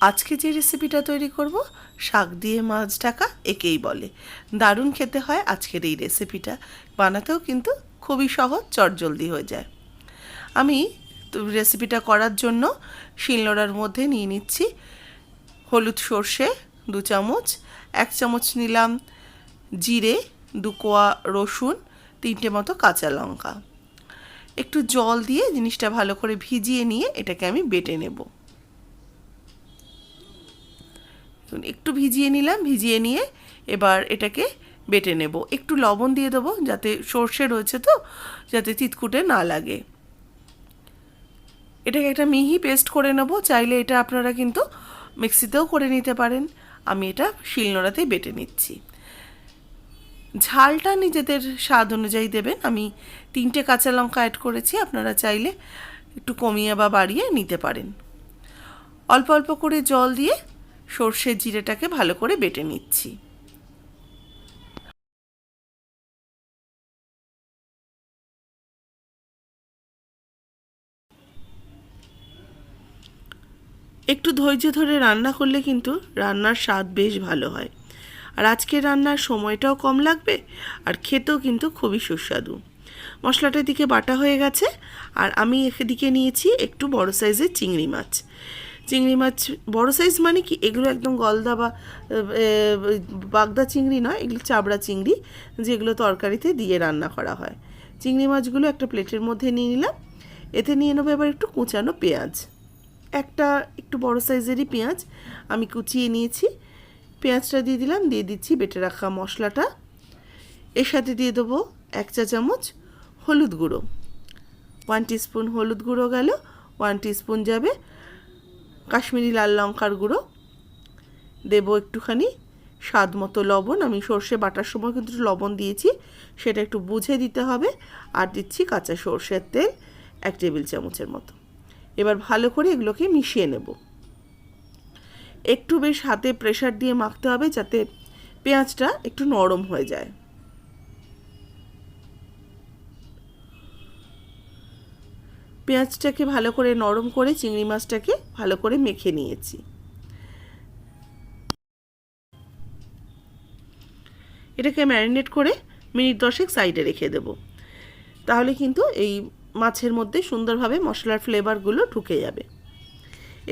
আজকে যে রেসিপিটা তৈরি করব শাক দিয়ে মাছ ঢাকা, একেই বলে। দারুণ খেতে হয় আজকের এই রেসিপিটা। বানাতেও কিন্তু খুবই সহজ, চটজলদি হয়ে যায়। আমি রেসিপিটা করার জন্য শিলনোড়ার মধ্যে নিয়ে নিচ্ছি হলুদ সর্ষে 2 চামচ, 1 চামচ নিলাম জিরে, 2 কোয়া রসুন, 3টে মতো কাঁচা লঙ্কা। একটু জল দিয়ে জিনিসটা ভালো করে ভিজিয়ে নিয়ে এটাকে আমি বেটে নেব। একটু ভিজিয়ে নিলাম, ভিজিয়ে নিয়ে এবার এটাকে বেটে নেব। একটু লবণ দিয়ে দেবো, যাতে সর্ষে রয়েছে তো, যাতে তিতকুটে না লাগে। এটাকে একটা মিহি পেস্ট করে নেব। চাইলে এটা আপনারা কিন্তু মিক্সিতেও করে নিতে পারেন। আমি এটা শিলনোড়াতেই বেটে নিচ্ছি। ঝালটা নিজেদের স্বাদ অনুযায়ী দেবেন। আমি 3টে কাঁচা লঙ্কা অ্যাড করেছি, আপনারা চাইলে একটু কমিয়ে বা বাড়িয়ে নিতে পারেন। অল্প অল্প করে জল দিয়ে সর্ষে জিরেটাকে ভালো করে বেটে নিচ্ছি। একটু ধৈর্য ধরে রান্না করলে কিন্তু রান্নার স্বাদ বেশ ভালো হয়। আর আজকের রান্নার সময়টাও কম লাগবে, আর খেতেও কিন্তু খুবই সুস্বাদু। মশলাটার দিকে বাটা হয়ে গেছে, আর আমি এদিকে নিয়েছি একটু বড় সাইজের চিংড়ি মাছ। চিংড়ি মাছ বড় সাইজ মানে কি, এগুলো একদম গলদা বা বাগদা চিংড়ি নয়, এগুলো চাবড়া চিংড়ি, যেগুলো তরকারিতে দিয়ে রান্না করা হয়। চিংড়ি মাছগুলো একটা প্লেটের মধ্যে নিয়ে নিলাম। এতে নিয়ে নেবো এবার একটু কুচানো পেঁয়াজ। একটা একটু বড় সাইজেরই পেঁয়াজ আমি কুচিয়ে নিয়েছি। পেঁয়াজটা দিয়ে দিলাম, দিয়ে দিচ্ছি বেটে রাখা মশলাটা। এর সাথে দিয়ে দেবো 1 চা চামচ হলুদ গুঁড়ো, 1 টিস্পুন হলুদ গুঁড়ো গেল। 1 টিস্পুন যাবে কাশ্মীরি লাল লঙ্কার গুঁড়ো। দেবো একটুখানি স্বাদ মতো লবণ। আমি সর্ষে বাটার সময় কিন্তু লবণ দিয়েছি, সেটা একটু বুঝে দিতে হবে। আর দিচ্ছি কাঁচা সর্ষের তেল 1 টেবিল চামচের মতো। এবার ভালো করে এগুলোকে মিশিয়ে নেব। একটু বেশ হাতে প্রেসার দিয়ে মাখতে হবে, যাতে পেঁয়াজটা একটু নরম হয়ে যায়। পেঁয়াজটাকে ভালো করে নরম করে চিংড়ি মাছটাকে ভালো করে মেখে নিয়েছি। এটাকে ম্যারিনেট করে মিনিট 10 সাইডে রেখে দেব। তাহলে কিন্তু এই মাছের মধ্যে সুন্দরভাবে মশলার ফ্লেভারগুলো ঢুকে যাবে।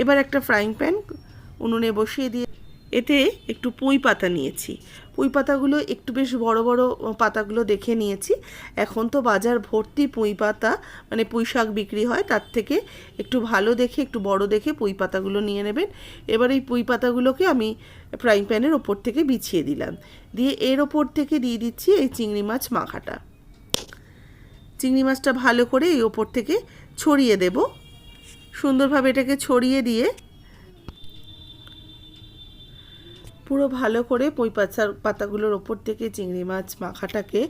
এবার একটা ফ্রাইং প্যান উনুনে বসিয়ে দিয়ে এতে একটু পুঁই পাতা নিয়েছি। পুঁই পাতাগুলো একটু বেশ বড় বড় পাতাগুলো দেখে নিয়েছি। এখন তো বাজার ভর্তি পুঁই পাতা, মানে পুঁই শাক বিক্রি হয়, তার থেকে একটু ভালো দেখে একটু বড় দেখে পুঁই পাতাগুলো নিয়ে নেবেন। এবার এই পুঁই পাতাগুলোকে আমি ফ্রাইং প্যানের ওপর থেকে বিছিয়ে দিলাম, দিয়ে এর ওপর থেকে দিয়ে দিচ্ছি এই চিংড়ি মাছ মাখাটা। চিংড়ি মাছটা ভালো করে এই ওপর থেকে ছড়িয়ে দেব। সুন্দরভাবে এটাকে ছড়িয়ে দিয়ে পুরো ভালো করে পুঁই পাতাগুলোর ওপর থেকে চিংড়ি মাছ মাখাটাকে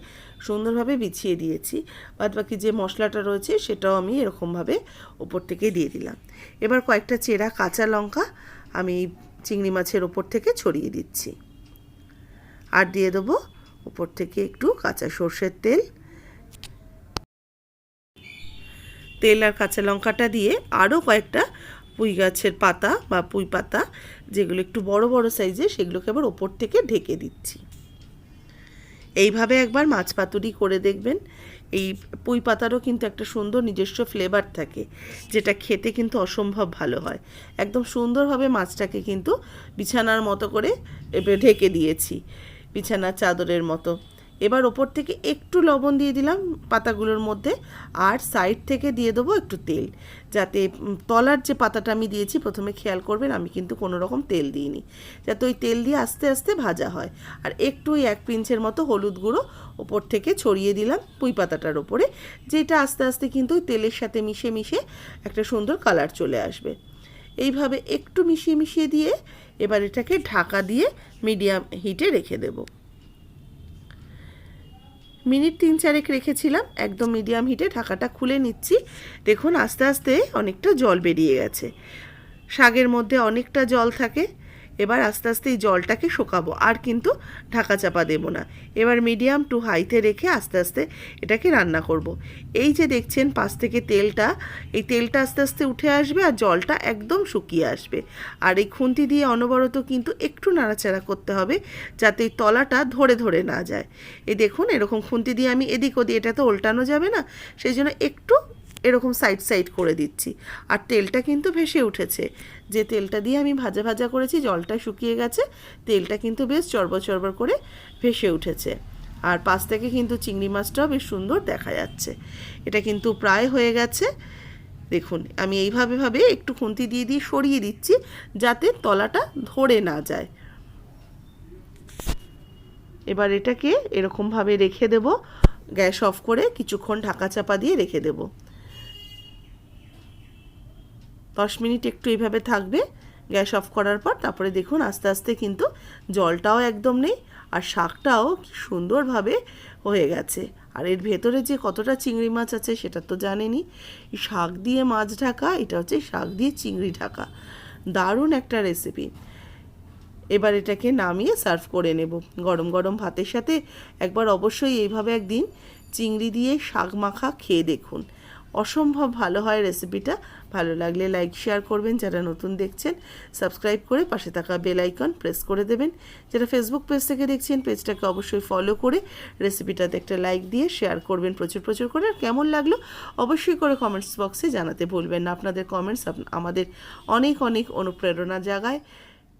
সুন্দরভাবে বিছিয়ে দিয়েছি। বাদবাকি যে মশলাটা রয়েছে সেটাও আমি এরকমভাবে ওপর থেকে দিয়ে দিলাম। এবার কয়েকটা চেরা কাঁচা লঙ্কা আমি চিংড়ি মাছের ওপর থেকে ছড়িয়ে দিচ্ছি। আর দিয়ে দেবো ওপর থেকে একটু কাঁচা সর্ষের তেল। তেল আর কাঁচা লঙ্কাটা দিয়ে আরও কয়েকটা পুঁই গাছের পাতা বা পুঁই পাতা, যেগুলো একটু বড় বড় সাইজের, সেগুলোকে আবার ওপর থেকে ঢেকে দিচ্ছি। এইভাবে একবার মাছ পাতুরি করে দেখবেন। এই পুঁই পাতারও কিন্তু একটা সুন্দর নিজস্ব ফ্লেভার থাকে, যেটা খেতে কিন্তু অসম্ভব ভালো হয়। একদম সুন্দরভাবে মাছটাকে কিন্তু বিছানার মতো করে ঢেকে দিয়েছি, বিছানার চাদরের মতো। এবার ওপর থেকে একটু লবণ দিয়ে দিলাম পাতাগুলোর মধ্যে, আর সাইড থেকে দিয়ে দেবো একটু তেল, যাতে তলার যে পাতাটা আমি দিয়েছি, প্রথমে খেয়াল করবেন আমি কিন্তু কোনো রকম তেল দিইনি, যাতে ওই তেল দিয়ে আস্তে আস্তে ভাজা হয়। আর একটু ওই 1 পিঞ্চের মতো হলুদ গুঁড়ো ওপর থেকে ছড়িয়ে দিলাম পুঁই পাতাটার ওপরে, যেটা আস্তে আস্তে কিন্তু ওই তেলের সাথে মিশে মিশে একটা সুন্দর কালার চলে আসবে। এইভাবে একটু মিশিয়ে মিশিয়ে দিয়ে এবার এটাকে ঢাকা দিয়ে মিডিয়াম হিটে রেখে দেবো। মিনিট 3-4 রেখেছিলাম, একদম মিডিয়াম হিটে। ঢাকাটা খুলে নিচ্ছি। দেখুন আস্তে আস্তে অনেকটা জল বেরিয়ে গেছে। শাকের মধ্যে অনেকটা জল থাকে, এবার আস্তে আস্তে এই জলটাকে শোকাবো, আর কিন্তু ঢাকা চাপা দেবো না। এবার মিডিয়াম টু হাইতে রেখে আস্তে আস্তে এটাকে রান্না করব। এই যে দেখছেন পাশ থেকে তেলটা, এই তেলটা আস্তে আস্তে উঠে আসবে আর জলটা একদম শুকিয়ে আসবে। আর এই খুন্তি দিয়ে অনবরত কিন্তু একটু নাড়াচাড়া করতে হবে, যাতে এই তলাটা ধরে ধরে না যায়। এই দেখুন এরকম খুন্তি দিয়ে আমি এদিক ওদিক, এটা তো উল্টানো যাবে না, সেই জন্য একটু এরকম সাইড সাইড করে দিচ্ছি। আর তেলটা কিন্তু ভেসে উঠেছে, যে তেলটা দিয়ে আমি ভাজা ভাজা করেছি, জলটা শুকিয়ে গেছে, তেলটা কিন্তু বেশ চড়বড় চড়বড় করে ভেসে উঠেছে। আর পাশ থেকে কিন্তু চিংড়ি মাছটাও বেশ সুন্দর দেখা যাচ্ছে। এটা কিন্তু প্রায় হয়ে গেছে। দেখুন আমি এইভাবে একটু খুন্তি দিয়ে দিয়ে সরিয়ে দিচ্ছি, যাতে তলাটা ধরে না যায়। এবার এটাকে এরকমভাবে রেখে দেব, গ্যাস অফ করে কিছুক্ষণ ঢাকা চাপা দিয়ে রেখে দেব। 10 মিনিট একটু এইভাবে থাকবে গ্যাস অফ করার পর। তারপরে দেখুন আস্তে আস্তে কিন্তু জলটাও একদম নেই, আর শাকটাও কি সুন্দরভাবে হয়ে গেছে। আর এর ভেতরে যে কতটা চিংড়ি মাছ আছে সেটা তো জানেনই। এই শাক দিয়ে মাছ ঢাকা, এটা হচ্ছে শাক দিয়ে চিংড়ি ঢাকা, দারুণ একটা রেসিপি। এবার এটাকে নামিয়ে সার্ভ করে নেব গরম গরম ভাতের সাথে। একবার অবশ্যই এইভাবে একদিন চিংড়ি দিয়ে শাক মাখা খেয়ে দেখুন, অসম্ভব ভালো হয় রেসিপিটা। ভালো লাগলে লাইক শেয়ার করবেন, যারা নতুন দেখছেন সাবস্ক্রাইব করে পাশে থাকা বেল আইকন প্রেস করে দেবেন। যারা ফেসবুক পেজ থেকে দেখছেন পেজটাকে অবশ্যই ফলো করে রেসিপিটাতে একটা লাইক দিয়ে শেয়ার করবেন প্রচুর প্রচুর করে। আর কেমন লাগলো অবশ্যই করে কমেন্টস বক্সে জানাতে ভুলবেন না। আপনাদের কমেন্টস আমাদের অনেক অনেক অনুপ্রেরণা জাগায়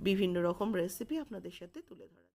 বিভিন্ন রকম রেসিপি আপনাদের সাথে তুলে ধরা।